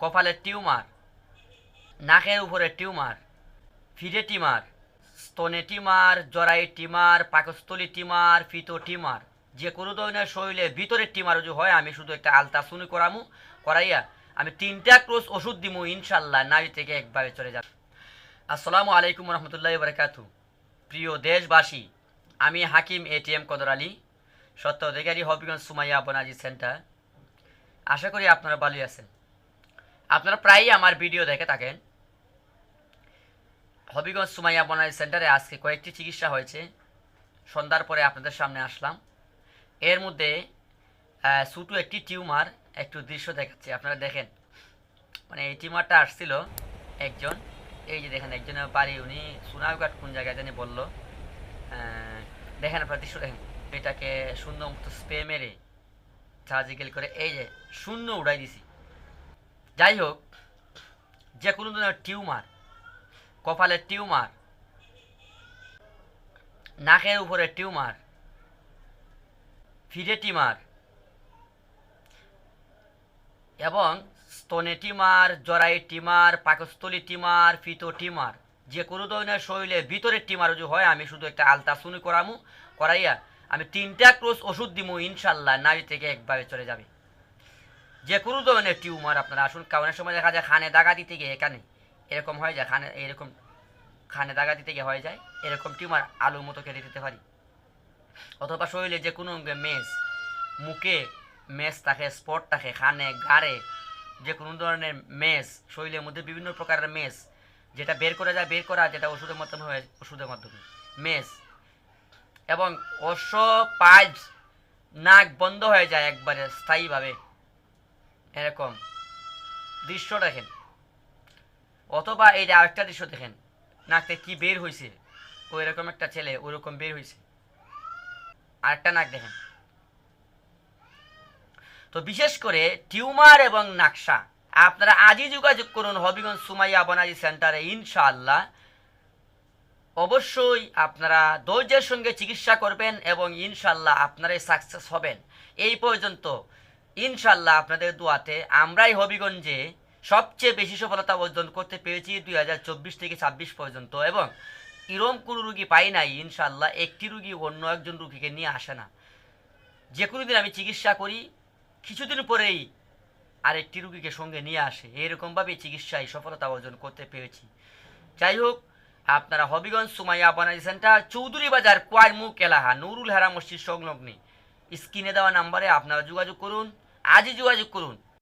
কপালের টিউমার, নাকের উপরে টিউমার, ফিডে টিউমার, স্তনে টিউমার, জরায়ু টিউমার, পাকস্থলী টিউমার, ফিতো টিউমার, যে কোনো ধরনের শরীরের ভিতরের টিউমার যদি হয় আমি শুধু একটা আলট্রাসাউন্ড করাইয়া আমি 3টা কোর্স ওষুধ দিমু, ইনশাল্লাহ নারী থেকে একবারে চলে যাবে। আসসালামু আলাইকুম রহমতুল্লাহ বারাকাতু। প্রিয় দেশবাসী, আমি হাকিম এটিএম কদর আলী, সত্য অধিকারী, হবিগঞ্জ সুমাইয়া বনাজি সেন্টার। আশা করি আপনারা ভালোই আছেন। আপনারা প্রায়ই আমার ভিডিও দেখে থাকেন। হবিগঞ্জ সুমাইয়া বনাজি সেন্টারে আজকে কয়েকটি চিকিৎসা হয়েছে, সন্ধ্যার পরে আপনাদের সামনে আসলাম। এর মধ্যে ছোটো একটি টিউমার, একটু দৃশ্য দেখাচ্ছি, আপনারা দেখেন। মানে এই টিউমারটা আসছিল একজন, এই যে দেখেন একজনের বাড়ি, উনি সোনারঘাট কোন জায়গায় জানি বললো। দেখেন আপনার দৃশ্য দেখেন, এটাকে শূন্য মতো স্প্রে মেরে সার্জিক্যাল করে এই যে শূন্য উড়াই দিছি। যাই হোক, যে কোনো ধরনের টিউমার, কপালের টিউমার, নাকের উপরে টিউমার, ফিডে টিউমার এবং স্তনে টিউমার, জরায়ু টিউমার, পাকস্থলী টিউমার, ফিতো টিউমার, যে কোনো ধরনের শরীরের ভিতরের টিউমার যদি হয় আমি শুধু একটা আলট্রাসাউন্ড করাইয়া আমি 3টা কোর্স ওষুধ দিমু, ইনশাল্লাহ নারী থেকে একবারে চলে যাবে। যে কোনো ধরনের টিউমার আপনারা আসুন, কারণ সময় দেখা যায় খানে দাগা দিতে গিয়ে এখানে এরকম হয়ে যায়, খানে দাগা দিতে গিয়ে হয়ে যায় এরকম টিউমার, আলুর মতো কেটে দিতে পারি। অথবা শরীরে যে কোনো অঙ্গে মুখে মেস থাকে, স্পট থাকে, খানে গাড়ে, যে কোনো ধরনের মেস, শরীরের মধ্যে বিভিন্ন প্রকারের মেস, যেটা বের করা যেটা ওষুধের মাধ্যমে মেস, এবং পাইলস, নাক বন্ধ হয়ে যায় একবারে স্থায়ীভাবে, এরকম দৃশ্য দেখেন। অথবা এই যে আরেকটা দৃশ্য দেখেন, নাকতে কি বের হয়েছে, ওই রকম একটা ছেলে ওইরকম বের হয়েছে, আরেকটা নাক দেখেন। তো বিশেষ করে টিউমার এবং নাকশা আপনারা আজই যোগাযোগ করুন হবিগঞ্জ সুমাইয়া বনাজি সেন্টারে, ইনশাআল্লাহ অবশ্যই আপনারা ধৈর্যের সঙ্গে চিকিৎসা করবেন এবং ইনশাআল্লাহ আপনারাই সাকসেস হবেন। এই পর্যন্ত ইনশাআল্লাহ আপনাদের দোয়াতে আমরাই হবিগঞ্জে সবচেয়ে বেশি সফলতা অর্জন করতে পেরেছি 2024 থেকে 26 পর্যন্ত, এবং এরম কোনো রুগী পাই নাই ইনশাআল্লাহ একটি রুগী অন্য একজন রুগীকে নিয়ে আসে না। যে কোনো দিন আমি চিকিৎসা করি, কিছুদিন পরেই আরেকটি রুগীকে সঙ্গে নিয়ে আসে, এরকমভাবে চিকিৎসায় সফলতা অর্জন করতে পেরেছি। যাই হোক, আপনারা হবিগঞ্জ সুমাইয়া বনাজি সেন্টার, চৌধুরী বাজার, কোয়ারমুখ এলাহা, নুরুল হেরা মসজিদ সংলগ্নে স্ক্রিনে দেওয়া নাম্বারে আপনারা যোগাযোগ করুন, আজই যোগাযোগ করুন।